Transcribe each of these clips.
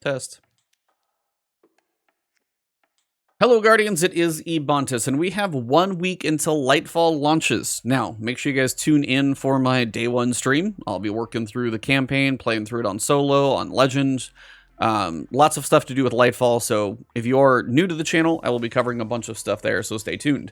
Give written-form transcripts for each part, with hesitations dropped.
Test. Hello Guardians, it is Ebontis, and we have 1 week until Lightfall launches. Now, make sure you guys tune in for my day one stream. I'll be working through the campaign, playing through it on solo, on Legend. Lots of stuff to do with Lightfall, so if you're new to the channel, I will be covering a bunch of stuff there, so stay tuned.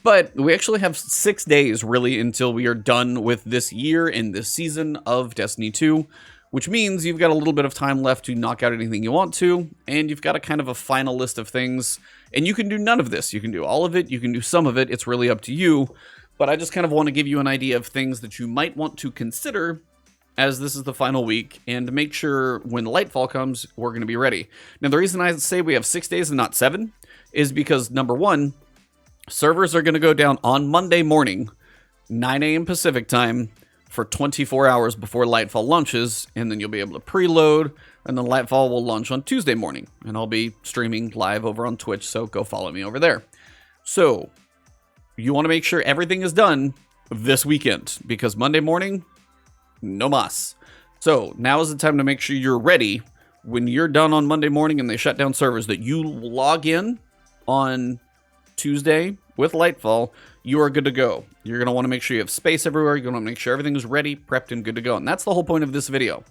But we actually have 6 days, really, until we are done with this year and this season of Destiny 2. Which means you've got a little bit of time left to knock out anything you want to, and you've got a kind of a final list of things, and you can do none of this. You can do all of it, you can do some of it, it's really up to you, but I just kind of want to give you an idea of things that you might want to consider as this is the final week, and to make sure when Lightfall comes, we're going to be ready. Now, the reason I say we have 6 days and not 7 is because, number one, servers are going to go down on Monday morning, 9 a.m. Pacific time, for 24 hours before Lightfall launches, and then you'll be able to preload, and then Lightfall will launch on Tuesday morning, and I'll be streaming live over on Twitch, so go follow me over there. So, you want to make sure everything is done this weekend, because Monday morning, no mas. So, now is the time to make sure you're ready when you're done on Monday morning and they shut down servers, that you log in on Tuesday with Lightfall, you are good to go. You're going to want to make sure you have space everywhere. You're going to make sure everything is ready, prepped, and good to go. And that's the whole point of this video.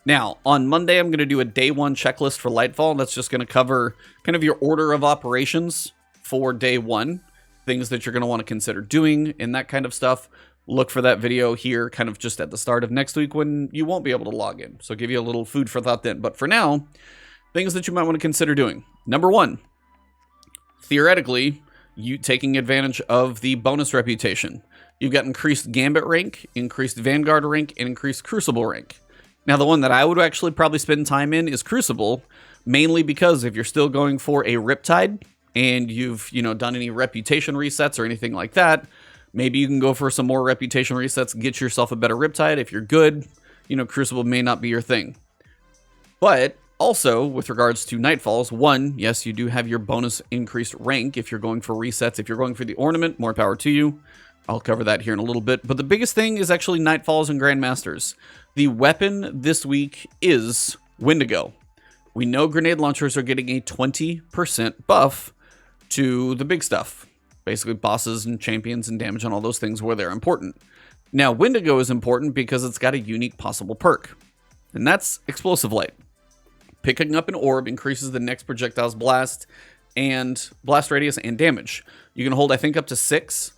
Now, on Monday, I'm going to do a day one checklist for Lightfall. That's just going to cover kind of your order of operations for day one, things that you're going to want to consider doing and that kind of stuff. Look for that video here kind of just at the start of next week when you won't be able to log in. So give you a little food for thought then. But for now, things that you might want to consider doing. Number one, theoretically, you taking advantage of the bonus reputation. You've got increased Gambit rank, increased Vanguard rank, and increased Crucible rank. Now, the one that I would actually probably spend time in is Crucible, mainly because if you're still going for a Riptide and you've, done any reputation resets or anything like that, maybe you can go for some more reputation resets, get yourself a better Riptide. If you're good, Crucible may not be your thing. But also, with regards to Nightfalls, one, yes, you do have your bonus increased rank if you're going for resets. If you're going for the ornament, more power to you. I'll cover that here in a little bit. But the biggest thing is actually Nightfalls and Grandmasters. The weapon this week is Wendigo. We know grenade launchers are getting a 20% buff to the big stuff. Basically, bosses and champions and damage and all those things where they're important. Now, Wendigo is important because it's got a unique possible perk. And that's Explosive Light. Picking up an orb increases the next projectile's blast radius and damage. You can hold, I think, up to 6.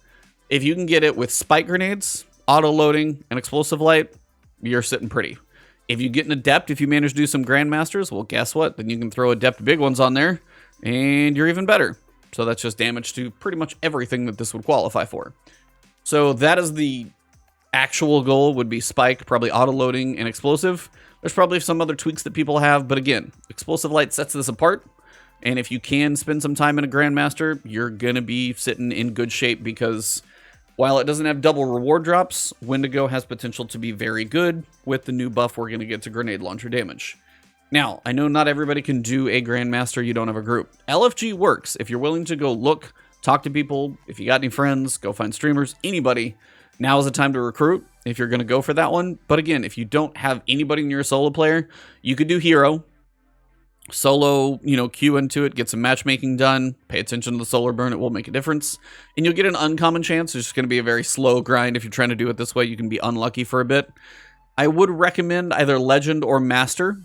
If you can get it with spike grenades, auto-loading, and explosive light, you're sitting pretty. If you get an adept, if you manage to do some grandmasters, well, guess what? Then you can throw adept big ones on there, and you're even better. So that's just damage to pretty much everything that this would qualify for. So that is the actual goal, would be spike, probably auto-loading, and explosive. There's probably some other tweaks that people have, but again, Explosive Light sets this apart, and if you can spend some time in a Grandmaster, you're going to be sitting in good shape because while it doesn't have double reward drops, Wendigo has potential to be very good with the new buff we're going to get to grenade launcher damage. Now, I know not everybody can do a Grandmaster, you don't have a group. LFG works. If you're willing to go look, talk to people, if you got any friends, go find streamers, anybody, now is the time to recruit if you're going to go for that one. But again, if you don't have anybody near a solo player, you could do hero. Solo, queue into it, get some matchmaking done, pay attention to the solar burn, it will make a difference. And you'll get an uncommon chance. It's just going to be a very slow grind. If you're trying to do it this way, you can be unlucky for a bit. I would recommend either Legend or Master,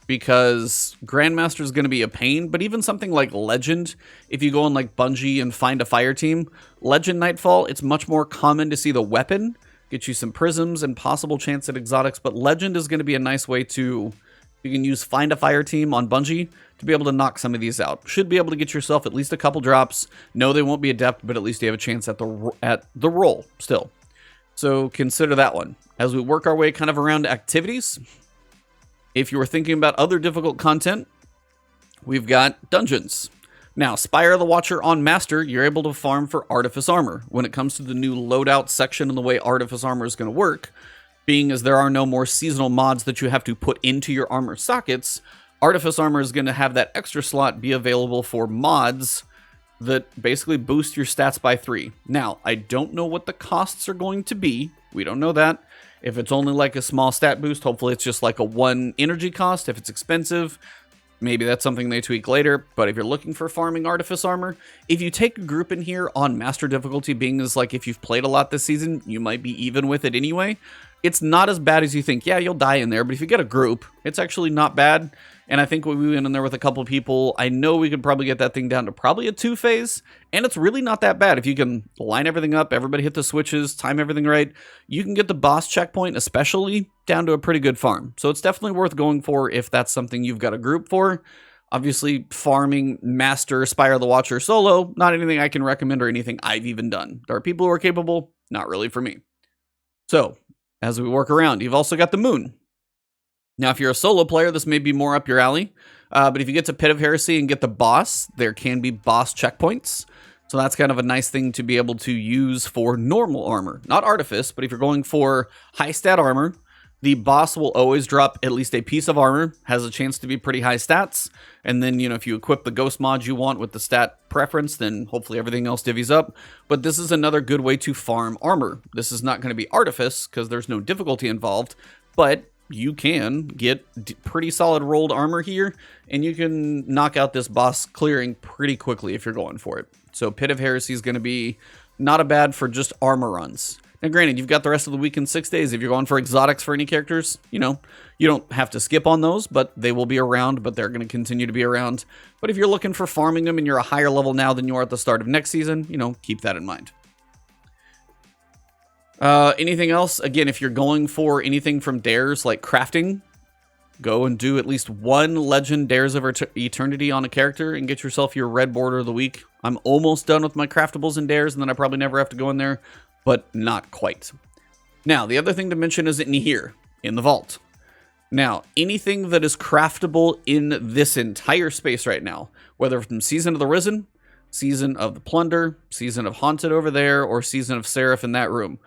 because Grandmaster is going to be a pain, but even something like Legend, if you go on like Bungie and find a fire team, Legend Nightfall, it's much more common to see the weapon, get you some prisms and possible chance at exotics, but Legend is going to be a nice way to, you can use find a fire team on Bungie to be able to knock some of these out. Should be able to get yourself at least a couple drops. No, they won't be adept, but at least you have a chance at the roll still. So consider that one. As we work our way kind of around activities, if you were thinking about other difficult content, we've got dungeons. Now, Spire the Watcher on Master, you're able to farm for Artifice Armor. When it comes to the new loadout section and the way Artifice Armor is going to work, being as there are no more seasonal mods that you have to put into your armor sockets, Artifice Armor is going to have that extra slot be available for mods that basically boost your stats by 3. Now, I don't know what the costs are going to be. We don't know that. If it's only like a small stat boost, hopefully it's just like a 1 energy cost. If it's expensive, maybe that's something they tweak later. But if you're looking for farming Artifice armor, if you take a group in here on Master difficulty, being as like if you've played a lot this season, you might be even with it anyway. It's not as bad as you think. Yeah, you'll die in there, but if you get a group, it's actually not bad. And I think when we went in there with a couple of people, I know we could probably get that thing down to probably a 2-phase, and it's really not that bad. If you can line everything up, everybody hit the switches, time everything right, you can get the boss checkpoint especially down to a pretty good farm. So it's definitely worth going for if that's something you've got a group for. Obviously, farming Master, Spire the Watcher solo, not anything I can recommend or anything I've even done. There are people who are capable, not really for me. So, as we work around, you've also got the Moon. Now, if you're a solo player, this may be more up your alley. But if you get to Pit of Heresy and get the boss, there can be boss checkpoints. So that's kind of a nice thing to be able to use for normal armor. Not Artifice, but if you're going for high stat armor, the boss will always drop at least a piece of armor, has a chance to be pretty high stats. And then, you know, if you equip the ghost mod you want with the stat preference, then hopefully everything else divvies up. But this is another good way to farm armor. This is not going to be Artifice because there's no difficulty involved, but you can get pretty solid rolled armor here, and you can knock out this boss clearing pretty quickly if you're going for it. So Pit of Heresy is going to be not a bad for just armor runs. Now, granted, you've got the rest of the week in 6 days. If you're going for exotics for any characters, you know, you don't have to skip on those, but they will be around, but they're going to continue to be around. But if you're looking for farming them and you're a higher level now than you are at the start of next season, you know, keep that in mind. Anything else? Again, if you're going for anything from dares like crafting, go and do at least one Legend Dares of Eternity on a character and get yourself your red border of the week. I'm almost done with my craftables and dares, and then I probably never have to go in there, but not quite. Now, the other thing to mention is in here, in the vault. Now, anything that is craftable in this entire space right now, whether from Season of the Risen, Season of the Plunder, Season of Haunted over there, or Season of Seraph in that room,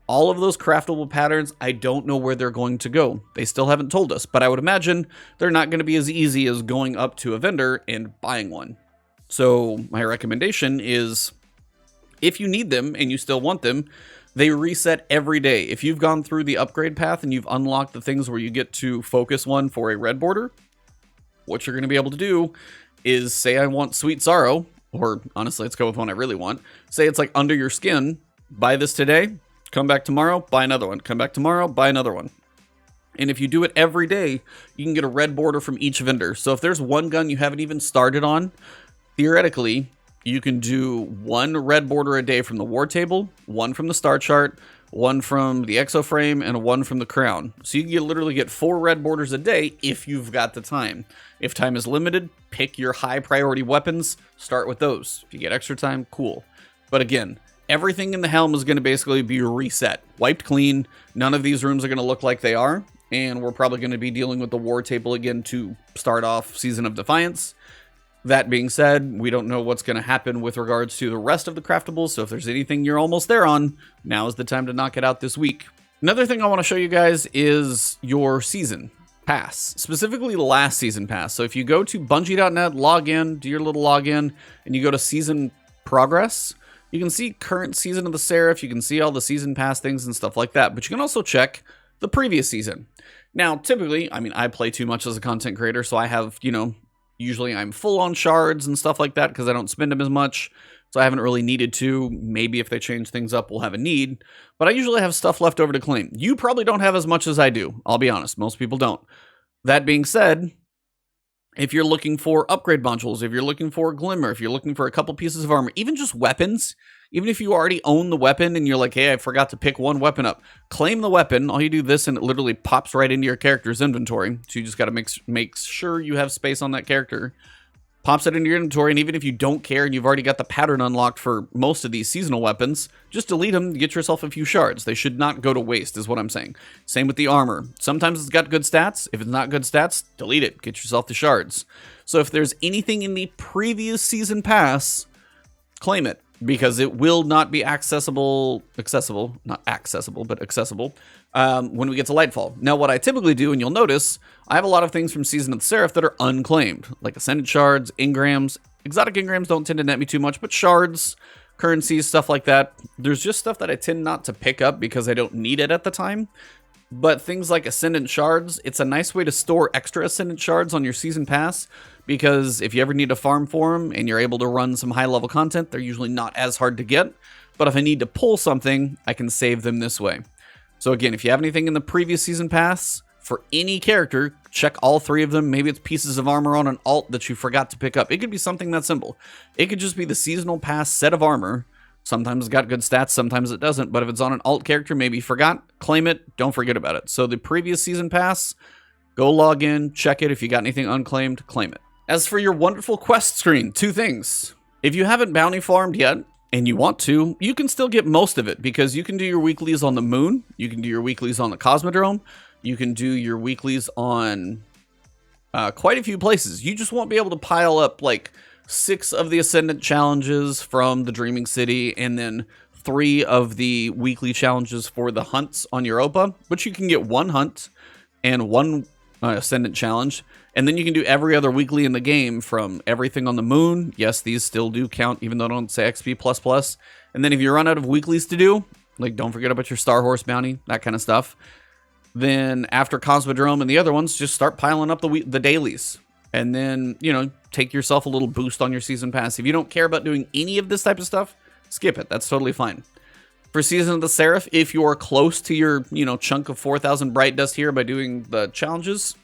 all of those craftable patterns, I don't know where they're going to go. They still haven't told us, but I would imagine they're not going to be as easy as going up to a vendor and buying one. So my recommendation is, if you need them and you still want them, they reset every day. If you've gone through the upgrade path and you've unlocked the things where you get to focus one for a red border, what you're going to be able to do is say I want Sweet Sorrow, or honestly, let's go with one I really want. Say it's like Under Your Skin, buy this today, come back tomorrow, buy another one. Come back tomorrow, buy another one. And if you do it every day, you can get a red border from each vendor. So if there's one gun you haven't even started on, theoretically, you can do one red border a day from the war table, one from the star chart, one from the exoframe, and one from the crown. So you can literally get 4 red borders a day if you've got the time. If time is limited, pick your high priority weapons, start with those. If you get extra time, cool. But again, everything in the helm is going to basically be reset, wiped clean. None of these rooms are going to look like they are, and we're probably going to be dealing with the war table again to start off Season of Defiance. That being said, we don't know what's going to happen with regards to the rest of the craftables, so if there's anything you're almost there on, now is the time to knock it out this week. Another thing I want to show you guys is your season pass, specifically the last season pass. So if you go to bungie.net, log in, do your little login, and you go to season progress, you can see current season of the Seraph, you can see all the season pass things and stuff like that, but you can also check the previous season. Now, typically, I mean, I play too much as a content creator, so I have, you know, usually I'm full on shards and stuff like that because I don't spend them as much, so I haven't really needed to. Maybe if they change things up, we'll have a need, but I usually have stuff left over to claim. You probably don't have as much as I do, I'll be honest. Most people don't. That being said, if you're looking for upgrade modules, if you're looking for Glimmer, if you're looking for a couple pieces of armor, even just weapons, even if you already own the weapon and you're like, hey, I forgot to pick one weapon up, claim the weapon. All you do this and it literally pops right into your character's inventory. So you just got to make sure you have space on that character. Pops it into your inventory, and even if you don't care and you've already got the pattern unlocked for most of these seasonal weapons, just delete them, get yourself a few shards. They should not go to waste, is what I'm saying. Same with the armor. Sometimes it's got good stats. If it's not good stats, delete it. Get yourself the shards. So if there's anything in the previous season pass, claim it, because it will not be accessible when we get to Lightfall. Now, what I typically do, and you'll notice, I have a lot of things from Season of the Seraph that are unclaimed, like Ascended Shards, Engrams. Exotic Engrams don't tend to net me too much, but shards, currencies, stuff like that. There's just stuff that I tend not to pick up because I don't need it at the time. But things like Ascendant Shards, it's a nice way to store extra Ascendant Shards on your Season Pass, because if you ever need to farm for them and you're able to run some high-level content, they're usually not as hard to get. But if I need to pull something, I can save them this way. So again, if you have anything in the previous Season Pass, for any character, check all 3 of them. Maybe it's pieces of armor on an alt that you forgot to pick up. It could be something that simple. It could just be the Seasonal Pass set of armor. Sometimes it's got good stats, sometimes it doesn't. But if it's on an alt character, maybe you forgot, claim it, don't forget about it. So the previous Season Pass, go log in, check it. If you got anything unclaimed, claim it. As for your wonderful quest screen, 2 things. If you haven't bounty farmed yet, and you want to, you can still get most of it, because you can do your weeklies on the moon, you can do your weeklies on the Cosmodrome, you can do your weeklies on quite a few places. You just won't be able to pile up like 6 of the Ascendant challenges from the Dreaming City, and then 3 of the weekly challenges for the hunts on Europa, but you can get 1 hunt and 1 Ascendant challenge, and then you can do every other weekly in the game from everything on the moon. Yes, these still do count, even though I don't say XP++. And then if you run out of weeklies to do, like don't forget about your Starhorse bounty, that kind of stuff. Then after Cosmodrome and the other ones, just start piling up the dailies. And then, you know, take yourself a little boost on your Season Pass. If you don't care about doing any of this type of stuff, skip it. That's totally fine. For Season of the Seraph, if you're close to your, chunk of 4,000 Bright Dust here by doing the challenges,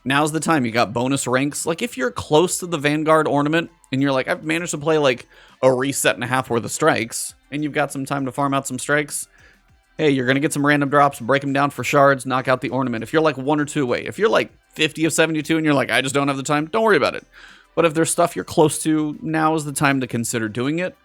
now's the time. You got bonus ranks. Like if you're close to the Vanguard ornament and you're like, I've managed to play like a reset and a half worth of strikes, and you've got some time to farm out some strikes, hey, you're going to get some random drops, break them down for shards, knock out the ornament. If you're like 1 or 2 away, if you're like 50 of 72 and you're like, I just don't have the time, don't worry about it. But if there's stuff you're close to, now is the time to consider doing it.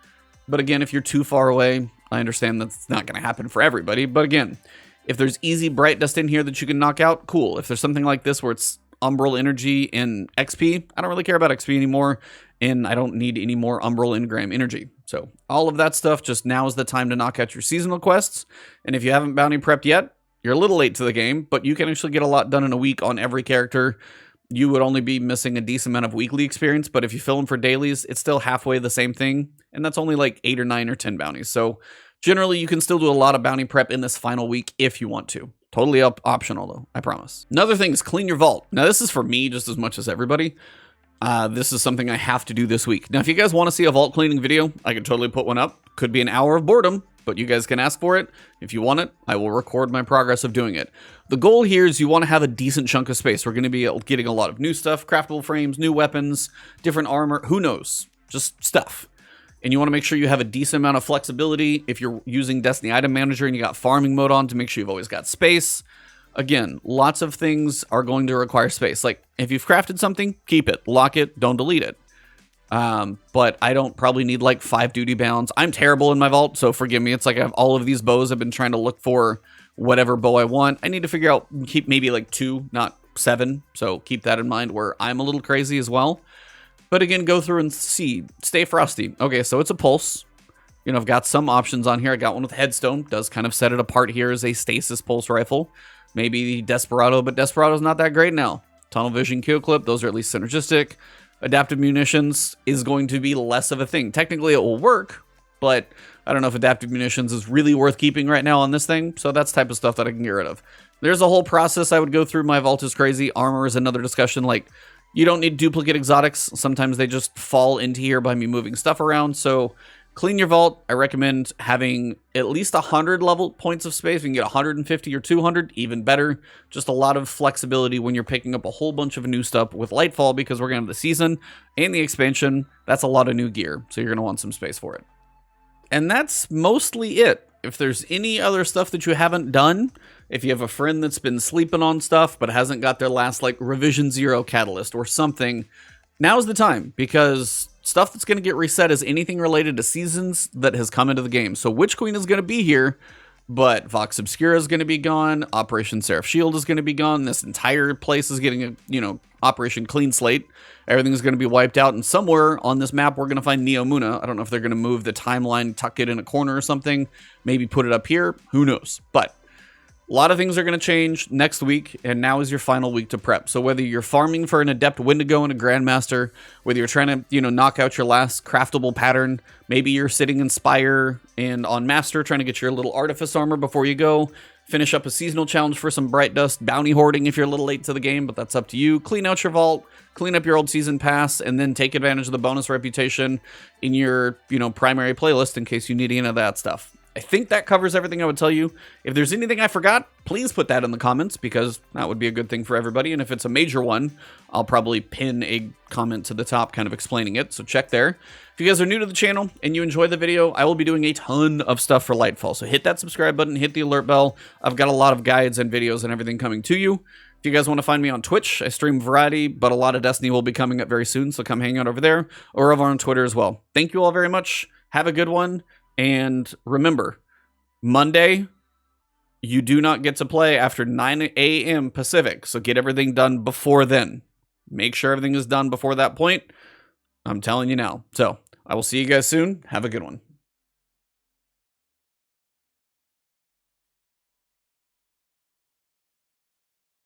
But again, if you're too far away, I understand that's not going to happen for everybody. But again, if there's easy Bright Dust in here that you can knock out, cool. If there's something like this where it's Umbral energy and XP, I don't really care about XP anymore, and I don't need any more Umbral Engram energy. So all of that stuff, just now is the time to knock out your seasonal quests. And if you haven't bounty prepped yet, you're a little late to the game, but you can actually get a lot done in a week on every character. You would only be missing a decent amount of weekly experience, but if you fill them for dailies, it's still halfway the same thing, and that's only like 8 or 9 or 10 bounties. So generally, you can still do a lot of bounty prep in this final week if you want to. Totally optional, though, I promise. Another thing is clean your vault. Now, this is for me just as much as everybody. This is something I have to do this week. Now, if you guys want to see a vault cleaning video, I could totally put one up. Could be an hour of boredom, but you guys can ask for it. If you want it, I will record my progress of doing it. The goal here is you want to have a decent chunk of space. We're going to be getting a lot of new stuff, craftable frames, new weapons, different armor, who knows, just stuff. And you want to make sure you have a decent amount of flexibility. If you're using Destiny Item Manager and you got farming mode on, to make sure you've always got space. Again, lots of things are going to require space. Like if you've crafted something, keep it, lock it, don't delete it. But I don't probably need like 5 duty bounds. I'm terrible in my vault, so forgive me. It's like I have all of these bows. I've been trying to look for whatever bow I want. I need to figure out, keep maybe like 2, not 7. So keep that in mind where I'm a little crazy as well. But again, go through and see. Stay frosty. Okay, so it's a pulse. You know, I've got some options on here. I got one with headstone. Does kind of set it apart here as a stasis pulse rifle. Maybe Desperado, but Desperado's not that great now. Tunnel vision, kill clip, those are at least synergistic. Adaptive munitions is going to be less of a thing. Technically, it will work, but I don't know if adaptive munitions is really worth keeping right now on this thing. So that's the type of stuff that I can get rid of. There's a whole process I would go through. My vault is crazy. Armor is another discussion. Like, you don't need duplicate exotics. Sometimes they just fall into here by me moving stuff around. So clean your vault. I recommend having at least 100 level points of space. You can get 150 or 200, even better. Just a lot of flexibility when you're picking up a whole bunch of new stuff with Lightfall, because we're going to have the season and the expansion. That's a lot of new gear, so you're going to want some space for it. And that's mostly it. If there's any other stuff that you haven't done, if you have a friend that's been sleeping on stuff but hasn't got their last like Revision 0 catalyst or something, now's the time, because stuff that's going to get reset is anything related to seasons that has come into the game. So Witch Queen is going to be here, but Vox Obscura is going to be gone. Operation Seraph Shield is going to be gone. This entire place is getting a, Operation Clean Slate. Everything's going to be wiped out, and somewhere on this map we're going to find Neomuna. I don't know if they're going to move the timeline, tuck it in a corner or something, maybe put it up here. Who knows? But a lot of things are going to change next week, and now is your final week to prep. So whether you're farming for an Adept Wendigo and a Grandmaster, whether you're trying to, knock out your last craftable pattern, maybe you're sitting in Spire and on Master trying to get your little Artifice armor before you go, Finish up a seasonal challenge for some Bright Dust bounty hoarding if you're a little late to the game, but that's up to you. Clean out your vault, clean up your old season pass, and then take advantage of the bonus reputation in your, primary playlist in case you need any of that stuff. I think that covers everything I would tell you. If there's anything I forgot, please put that in the comments because that would be a good thing for everybody. And if it's a major one, I'll probably pin a comment to the top kind of explaining it. So check there. If you guys are new to the channel and you enjoy the video, I will be doing a ton of stuff for Lightfall. So hit that subscribe button, hit the alert bell. I've got a lot of guides and videos and everything coming to you. If you guys want to find me on Twitch, I stream variety, but a lot of Destiny will be coming up very soon. So come hang out over there or over on Twitter as well. Thank you all very much. Have a good one. And remember, Monday, you do not get to play after 9 a.m. Pacific, so get everything done before then. Make sure everything is done before that point. I'm telling you now. So, I will see you guys soon. Have a good one.